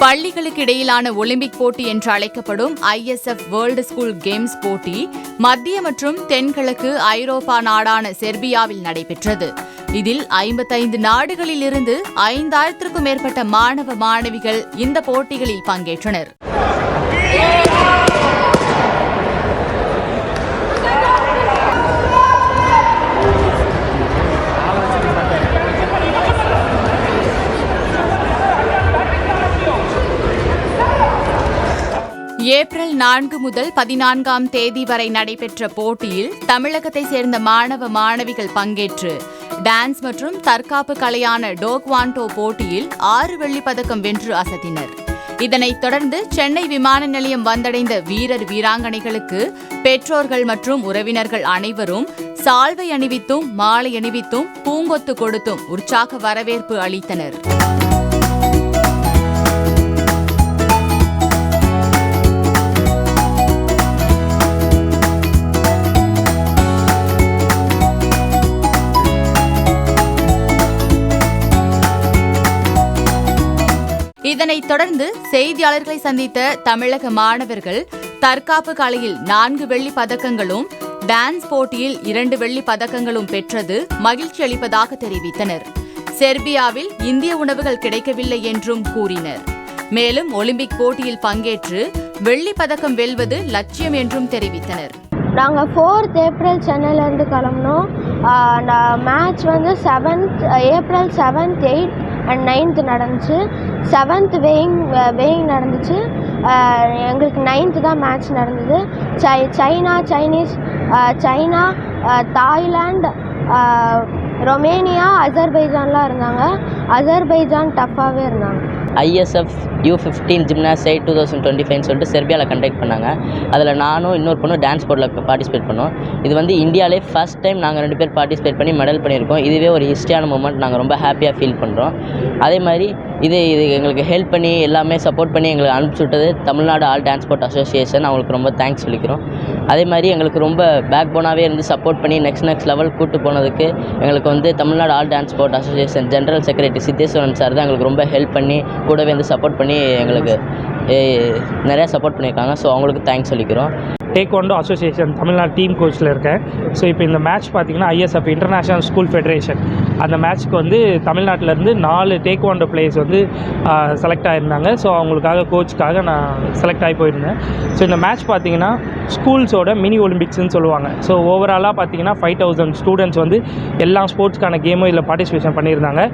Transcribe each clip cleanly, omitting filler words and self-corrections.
பள்ளிகளுக்கு இடையிலான ஒலிம்பிக் போட்டி என்று அழைக்கப்படும் ISF வேர்ல்டு ஸ்கூல் கேம்ஸ் போட்டி மத்திய மற்றும் தென்கிழக்கு ஐரோப்பா நாடான செர்பியாவில் நடைபெற்றது. இதில் 55 நாடுகளிலிருந்து 5000க்கும் மேற்பட்ட மாணவ மாணவிகள் இந்த போட்டிகளில் பங்கேற்றனர். ஏப்ரல் 4 முதல் 14ஆம் தேதி வரை நடைபெற்ற போட்டியில் தமிழகத்தை சேர்ந்த மாணவ மாணவிகள் பங்கேற்று டான்ஸ் மற்றும் தற்காப்பு கலையான டோக்வாண்டோ போட்டியில் 6 வெள்ளிப் பதக்கம் வென்று அசத்தினர். இதனைத் தொடர்ந்து சென்னை விமான நிலையம் வந்தடைந்த வீரர் வீராங்கனைகளுக்கு பெற்றோர்கள் மற்றும் உறவினர்கள் அனைவரும் சால்வை அணிவித்தும் மாலை அணிவித்தும் பூங்கொத்து கொடுத்தும் உற்சாக வரவேற்பு அளித்தனர். இதனைத் தொடர்ந்து செய்தியாளர்களை சந்தித்த தமிழக மாணவர்கள் தற்காப்பு கலையில் 4 வெள்ளிப் பதக்கங்களும் டான்ஸ் போட்டியில் 2 வெள்ளிப் பதக்கங்களும் பெற்றது மகிழ்ச்சி அளிப்பதாக தெரிவித்தனர். செர்பியாவில் இந்திய உணவுகள் கிடைக்கவில்லை என்றும் கூறினர். மேலும் ஒலிம்பிக் போட்டியில் பங்கேற்று வெள்ளிப் பதக்கம் வெல்வது லட்சியம் என்றும் தெரிவித்தனர். நாங்கள் 4th ஏப்ரல் சென்னையிலேருந்து கிளம்பினோம். மேட்ச் வந்து April 7th 8th and 9th நடந்துச்சு. 7th வெயிங் நடந்துச்சு. எங்களுக்கு 9th தான் மேட்ச் நடந்தது. சைனா, தாய்லாந்து, ரொமேனியா, அசர்பைஜான்லாம் இருந்தாங்க. அசர்பைஜான் டஃப்பாகவே இருந்தாங்க. ISF U15 ஜிம்னாஸ்டைட் 2025 சொல்லிட்டு செர்பியாவில் கண்டக்ட் பண்ணாங்க. அதில் நானும் இன்னொரு பொண்ணு டான்ஸ் போர்டில் பார்ட்டிசிபேட் பண்ணோம். இது வந்து இந்தியாவிலே ஃபஸ்ட் டைம் நாங்கள் 2 பேர் பார்ட்டிசிபேட் பண்ணி மெடல் பண்ணியிருக்கோம். இதுவே ஒரு ஹிஸ்ட்ரியான மூமெண்ட். நாங்கள் ரொம்ப ஹாப்பியாக ஃபீல் பண்ணுறோம். அதே மாதிரி இது எங்களுக்கு ஹெல்ப் பண்ணி எல்லாமே சப்போர்ட் பண்ணி எங்களுக்கு அனுப்பிச்சி விட்டது தமிழ்நாடு ஆல் டிரான்ஸ்போர்ட் அசோசியேஷன். அவங்களுக்கு ரொம்ப தேங்க்ஸ் சொல்லிக்கிறோம். அதே மாதிரி எங்களுக்கு ரொம்ப பேக் போனாகவே இருந்து சப்போர்ட் பண்ணி நெக்ஸ்ட் லெவல் கூட்டு போனதுக்கு எங்களுக்கு வந்து Tamil Nadu all transport association general secretary Siddheswaran sir தான் எங்களுக்கு ரொம்ப ஹெல்ப் பண்ணி கூடவே வந்து சப்போர்ட் பண்ணி எங்களுக்கு நிறையா சப்போர்ட் பண்ணியிருக்காங்க. ஸோ அவங்களுக்கு தேங்க்ஸ் சொல்லிக்கிறோம். டேக்வாண்டோ அசோசியேஷன் தமிழ்நாடு டீம் கோச்சில் இருக்கேன். ஸோ இப்போ இந்த மேட்ச் பார்த்திங்கன்னா ISF இன்டர்நேஷ்னல் ஸ்கூல் ஃபெடரேஷன் அந்த மேட்ச்க்கு வந்து தமிழ்நாட்டிலேருந்து 4 டேக்வாண்டோ பிளேயர்ஸ் வந்து செலக்ட் ஆகியிருந்தாங்க. ஸோ அவங்களுக்காக கோச்சுக்காக நான் செலக்ட் ஆகி போயிருந்தேன். ஸோ இந்த மேட்ச் பார்த்திங்கன்னா ஸ்கூல்ஸோட மினி ஒலிம்பிக்ஸ்னு சொல்லுவாங்க. ஸோ ஓவராலாக பார்த்திங்கன்னா 5000 ஸ்டூடெண்ட்ஸ் வந்து எல்லா ஸ்போர்ட்ஸ்க்கான கேமும் இதில் பார்ட்டிசிபேஷன் பண்ணியிருந்தாங்க.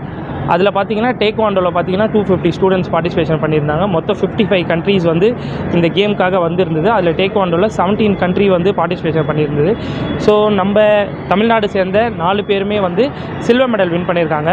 அதில் பார்த்திங்கன்னா டேக்வாண்டோவில் பார்த்திங்கன்னா 250 ஸ்டூடெண்ட்ஸ் பார்ட்டிசிபேஷன் பண்ணியிருந்தாங்க. மொத்தம் 55 கண்ட்ரீஸ் வந்து இந்த கேமுக்காக வந்திருந்தது. அதில் டேக்வாண்டோவில் 17 கண்ட்ரி வந்து பார்ட்டிசிபேஷன் பண்ணியிருந்தது. ஸோ நம்ம தமிழ்நாடு சேர்ந்த 4 பேருமே வந்து சில்வர் மெடல் வின் பண்ணியிருக்காங்க.